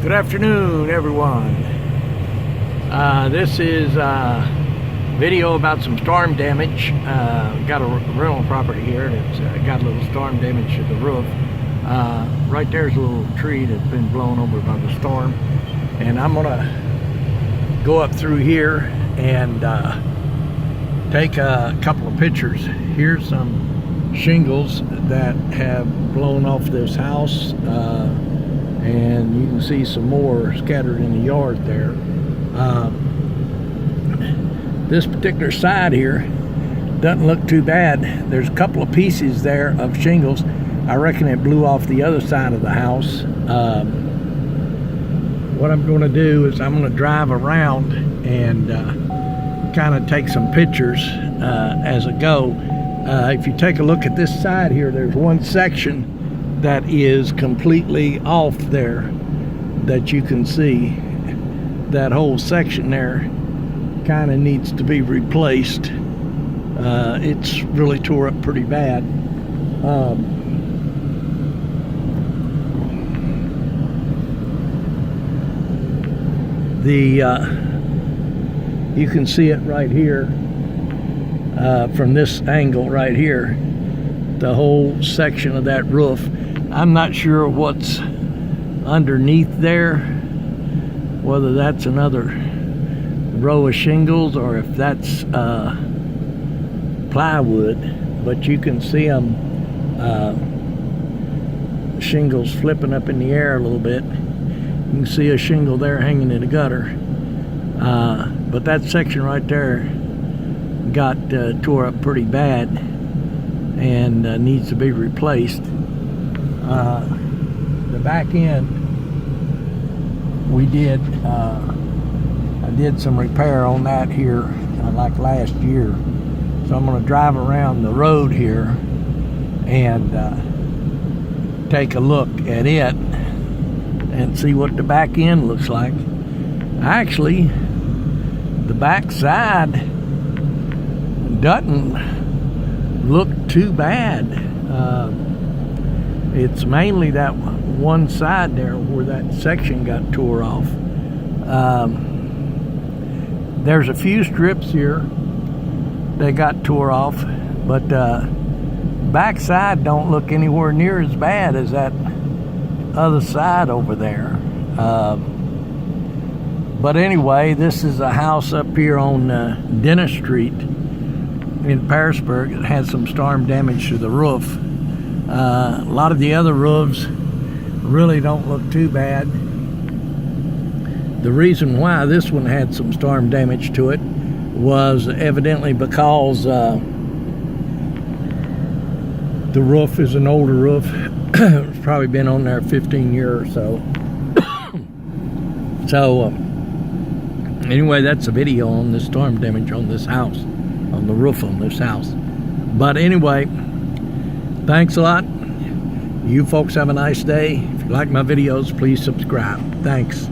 Good afternoon, everyone. This is a video about some storm damage. Got a rental property here that's got a little storm damage to the roof. Right there's a little tree that's been blown over by the storm, and I'm gonna go up through here and take a couple of pictures. Here's some shingles that have blown off this house, and you can see some more scattered in the yard there. This particular side here doesn't look too bad. There's a couple of pieces there of shingles. I reckon it blew off the other side of the house. What I'm going to do is I'm going to drive around and kind of take some pictures as I go. If you take a look at this side here, there's one section that is completely off there that you can see. That whole section there kind of needs to be replaced. It's really tore up pretty bad. You can see it right here from this angle right here, the whole section of that roof. I'm not sure what's underneath there, whether that's another row of shingles or if that's plywood, but you can see them shingles flipping up in the air a little bit. You can see a shingle there hanging in the gutter, but that section right there got tore up pretty bad and needs to be replaced. The back end, I did some repair on that here like last year, so I'm going to drive around the road here and take a look at it and see what the back end looks like. Actually, the back side doesn't look too bad. It's mainly that one side there where that section got tore off. There's a few strips here that got tore off, but back side don't look anywhere near as bad as that other side over there. But anyway, this is a house up here on Dennis Street in Pearisburg. It had some storm damage to the roof. A lot of the other roofs really don't look too bad. The reason why this one had some storm damage to it was evidently because the roof is an older roof. It's probably been on there 15 years or so. So anyway, that's a video on the storm damage on this house, on the roof on this house. But anyway, thanks a lot. You folks have a nice day. If you like my videos, please subscribe. Thanks.